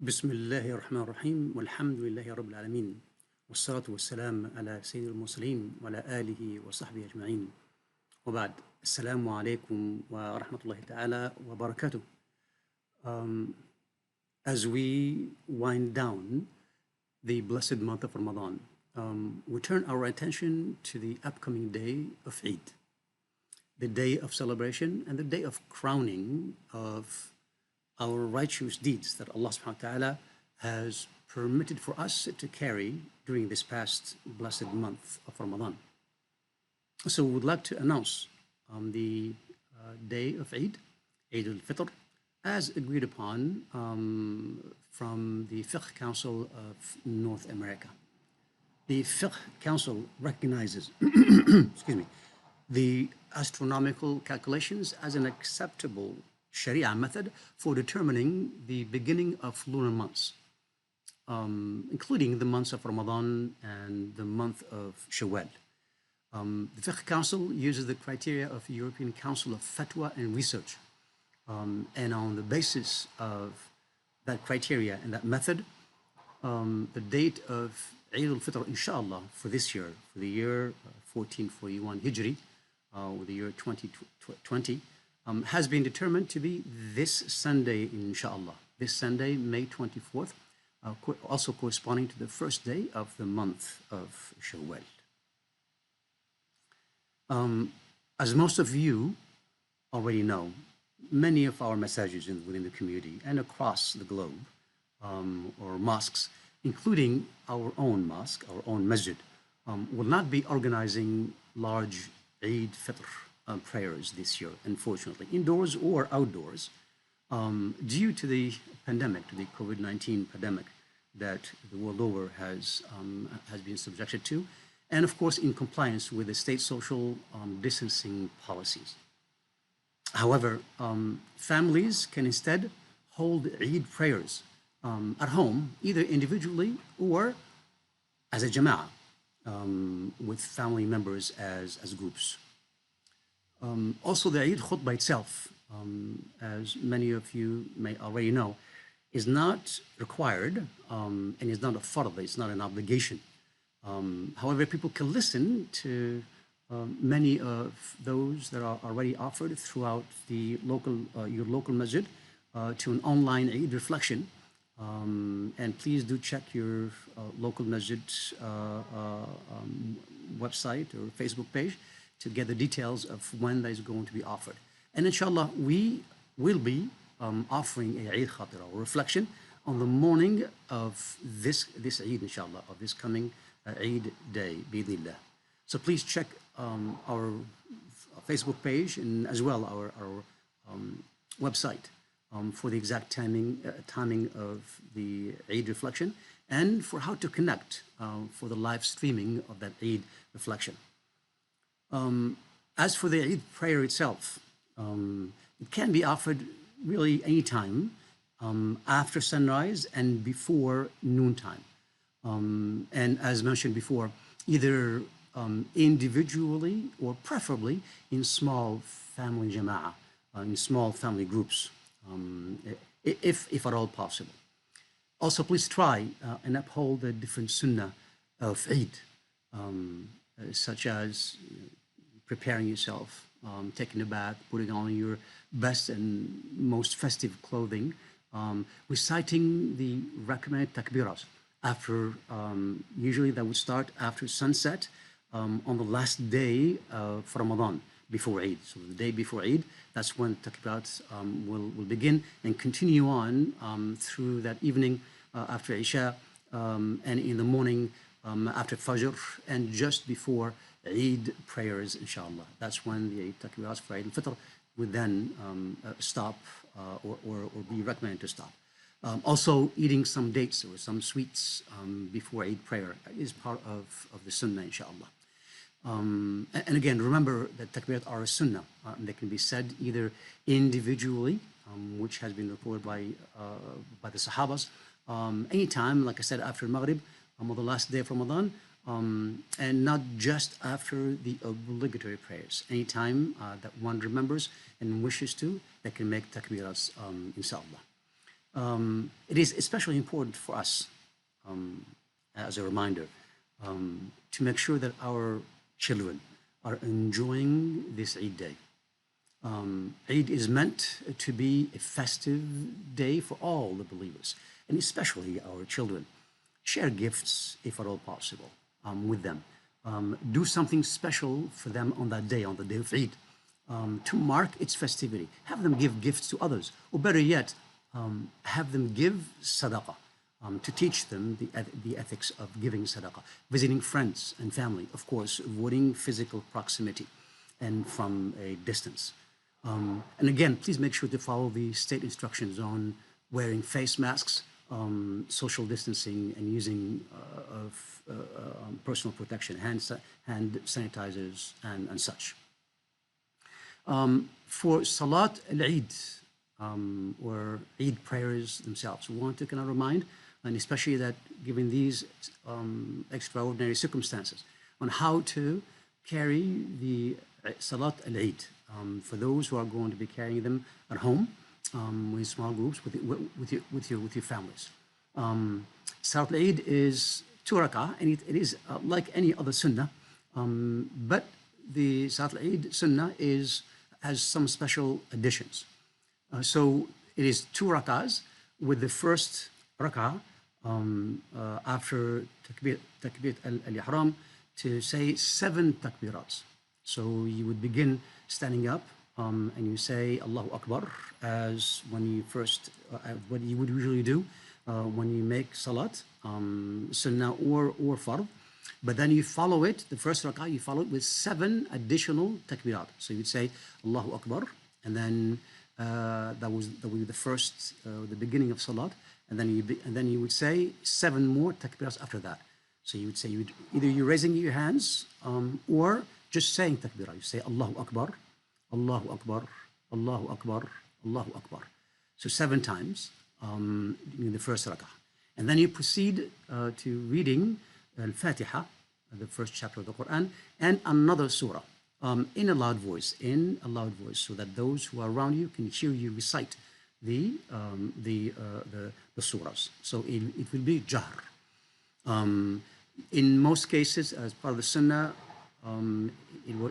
بسم الله الرحمن الرحيم والحمد لله رب العالمين والصلاة والسلام على سيد المرسلين وعلى آله وصحبه أجمعين وبعد السلام عليكم ورحمة الله تعالى وبركاته. As we wind down the blessed month of Ramadan, we turn our attention to the upcoming day of Eid, the day of celebration and the day of crowning of our righteous deeds that Allah subhanahu wa ta'ala has permitted for us to carry during this past blessed month of Ramadan. So we would like to announce the day of Eid, Eid al-Fitr, as agreed upon from the Fiqh Council of North America. The Fiqh Council recognizes excuse me, the astronomical calculations as an acceptable Sharia method for determining the beginning of lunar months, including the months of Ramadan and the month of Shawwal. The Fiqh Council uses the criteria of the European Council of Fatwa and Research, and on the basis of that criteria and that method, the date of Eid al-Fitr, inshallah, for this year, for the year 1441 Hijri, or the year 2020, has been determined to be this Sunday, inshallah. This Sunday, May 24th, also corresponding to the first day of the month of Shawwal. As most of you already know, many of our messages within the community and across the globe, or mosques, including our own mosque, our own masjid, will not be organizing large Eid Fitr prayers this year, unfortunately, indoors or outdoors, due to the pandemic, to the COVID-19 pandemic that the world over has been subjected to, and of course in compliance with the state social distancing policies. However, families can instead hold Eid prayers at home, either individually or as a jama'ah, with family members as groups. Also, the Eid khutbah itself, as many of you may already know, is not required and is not a fard, it's not an obligation. However, people can listen to many of those that are already offered throughout the your local masjid to an online Eid reflection. And please do check your local masjid website or Facebook page to get the details of when that is going to be offered. And inshallah, we will be offering a Eid Khatira, or reflection, on the morning of this Eid, inshallah, of this coming Eid day, bi'idhnillah. So please check our Facebook page and as well our website for the exact timing of the Eid reflection and for how to connect for the live streaming of that Eid reflection. As for the Eid prayer itself, it can be offered really anytime after sunrise and before noontime. And as mentioned before, either individually or preferably in small family jama'ah, in small family groups, if at all possible. Also, please try and uphold the different sunnah of Eid, such as preparing yourself, taking a bath, putting on your best and most festive clothing, reciting the recommended takbiras after, usually that would start after sunset on the last day of Ramadan, before Eid. So the day before Eid, that's when takbirat will begin and continue on through that evening after Isha, and in the morning after Fajr, and just before Eid prayers, inshallah. That's when the takbirat for Eid al-Fitr would then stop or be recommended to stop. Also, eating some dates or some sweets before Eid prayer is part of the sunnah, inshallah. And again, remember that takbirat are a sunnah. They can be said either individually, which has been reported by the Sahabas, anytime, like I said, after Maghrib, on the last day of Ramadan, and not just after the obligatory prayers. Anytime that one remembers and wishes to, they can make takbirats, inshallah. It is especially important for us, as a reminder, to make sure that our children are enjoying this Eid day. Eid is meant to be a festive day for all the believers, and especially our children. Share gifts, if at all possible, with them. Do something special for them on that day, on the day of Eid, to mark its festivity. Have them give gifts to others, or better yet, have them give sadaqah, to teach them the ethics of giving sadaqah, visiting friends and family, of course, avoiding physical proximity and from a distance. And again, please make sure to follow the state instructions on wearing face masks, social distancing, and using of personal protection, hand sanitizers, and such. For Salat al-Eid, or Eid prayers themselves, we want to kind of remind, and especially that given these extraordinary circumstances, on how to carry the Salat al-Eid, for those who are going to be carrying them at home, in small groups with your families. Salat al-Eid is 2 rak'ah, and it is like any other sunnah, but the Salat al-Eid sunnah has some special additions. So it is 2 rak'ahs, with the first rak'ah after takbir al-ihram to say 7 takbirats. So you would begin standing up, and you say Allahu Akbar, as when you first, what you would usually do when you make salat, sunnah or fard. But then you follow it, the first rak'ah, you follow it with 7 additional takbirat. So you'd say Allahu Akbar, and then that would be the first, the beginning of salat, and then you would say 7 more takbirats after that. So you would say, either you're raising your hands, or just saying takbirah. You say Allahu Akbar, Allahu Akbar, Allahu Akbar, Allahu Akbar. So 7 times in the first rak'ah. And then you proceed to reading Al-Fatiha, the first chapter of the Quran, and another surah, in a loud voice, so that those who are around you can hear you recite the surahs. So it will be jahr. In most cases, as part of the sunnah,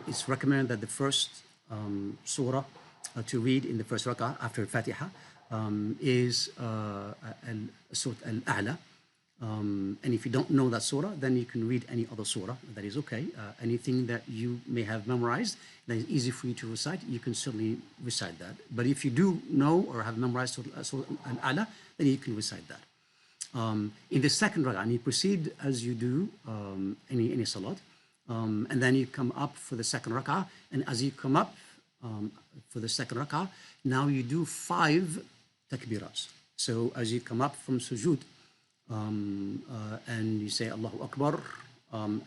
it's recommended that the first surah to read in the first rak'ah after Fatiha is Surah Al-A'la. And if you don't know that surah, then you can read any other surah. That is okay. Anything that you may have memorized that is easy for you to recite, you can certainly recite that. But if you do know or have memorized Surah Al-A'la, then you can recite that. In the second rak'ah, and you proceed as you do any salat, and then you come up for the second rak'ah, and as you come up for the second rak'ah, now you do 5 takbirats. So as you come up from sujood, and you say Allahu Akbar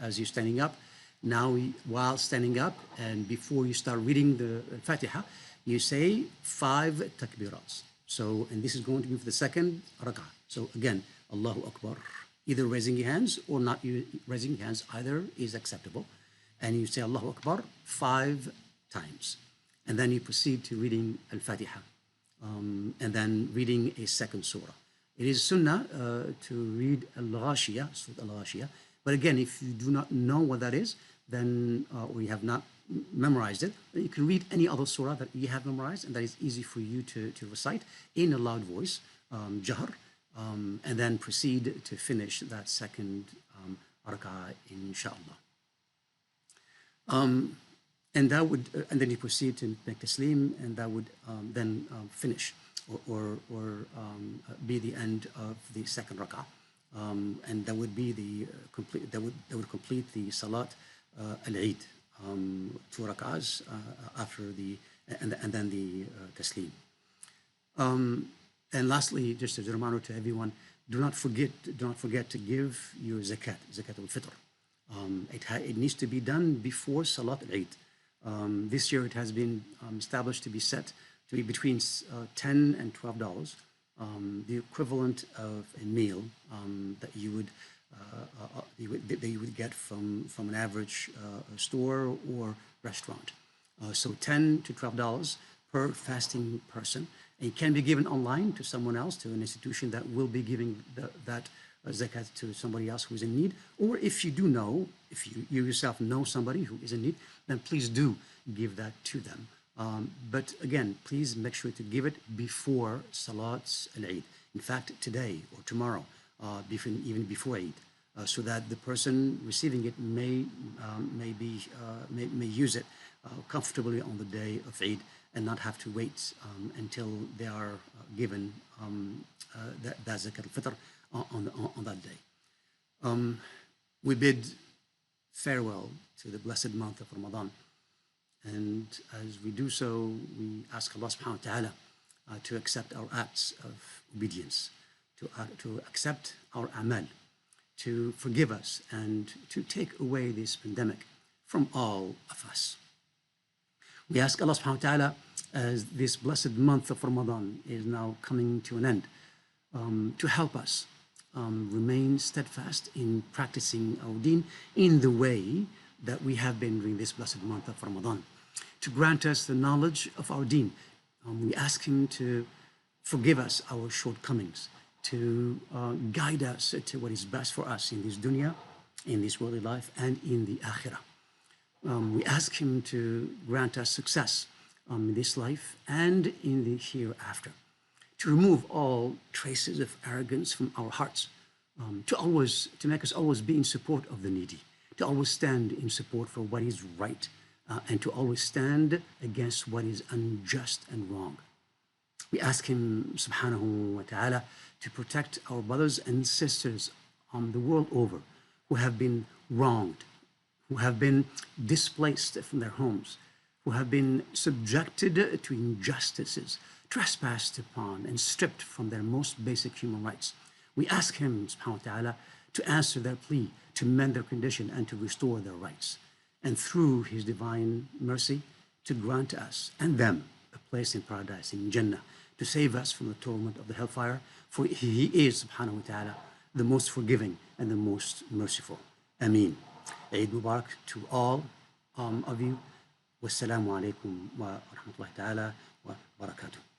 as you're standing up, now while standing up and before you start reading the Fatiha, you say 5 takbirats. So, and this is going to be for the second rak'ah. So again, Allahu Akbar, either raising your hands or not raising your hands, either is acceptable. And you say Allahu Akbar 5 times. And then you proceed to reading Al-Fatiha, and then reading a second surah. It is sunnah to read Al-Ghashiyah, Surah Al-Ghashiyah. But again, if you do not know what that is, then, or you have not memorized it, then you can read any other surah that you have memorized and that is easy for you to recite in a loud voice, jahr, and then proceed to finish that second rak'ah, inshallah. And that would, and then you proceed to make taslim, and that would then finish or be the end of the second rak'ah, and that would be the complete. That would complete the salat al-Eid, 2 rak'ahs after the and then the taslim. And lastly, just as a reminder to everyone, do not forget to give your zakat al-fitr. It needs to be done before Salat al-Eid. This year it has been established to be set to be between $10 and $12, the equivalent of a meal that you would get from an average store or restaurant. So $10 to $12 per fasting person, It can be given online to someone else, to an institution that will be giving that zakat to somebody else who is in need. Or if you do know, if you yourself know somebody who is in need, then please do give that to them. But again, please make sure to give it before Salat al-Eid. In fact, today or tomorrow, even before Eid, so that the person receiving it may use it comfortably on the day of Eid and not have to wait until they are given that zakat al-fitr on that day. We bid farewell to the blessed month of Ramadan. And as we do so, we ask Allah subhanahu wa ta'ala to accept our acts of obedience, to accept our amal, to forgive us, and to take away this pandemic from all of us. We ask Allah subhanahu wa ta'ala, as this blessed month of Ramadan is now coming to an end, to help us remain steadfast in practicing our deen in the way that we have been during this blessed month of Ramadan, to grant us the knowledge of our deen. We ask Him to forgive us our shortcomings, to guide us to what is best for us in this dunya, in this worldly life, and in the akhirah. We ask Him to grant us success in this life and in the hereafter, to remove all traces of arrogance from our hearts, to make us always be in support of the needy, to always stand in support for what is right, and to always stand against what is unjust and wrong. We ask Him subhanahu wa ta'ala to protect our brothers and sisters the world over who have been wronged, who have been displaced from their homes, who have been subjected to injustices, trespassed upon, and stripped from their most basic human rights. We ask Him subhanahu wa ta'ala to answer their plea, to mend their condition, and to restore their rights. And through His divine mercy, to grant us and them a place in paradise, in Jannah, to save us from the torment of the hellfire, for He is, subhanahu wa ta'ala, the most forgiving and the most merciful. Ameen. Eid Mubarak to all of you. Wassalamu alaikum wa rahmatullahi ta'ala wa barakatuh.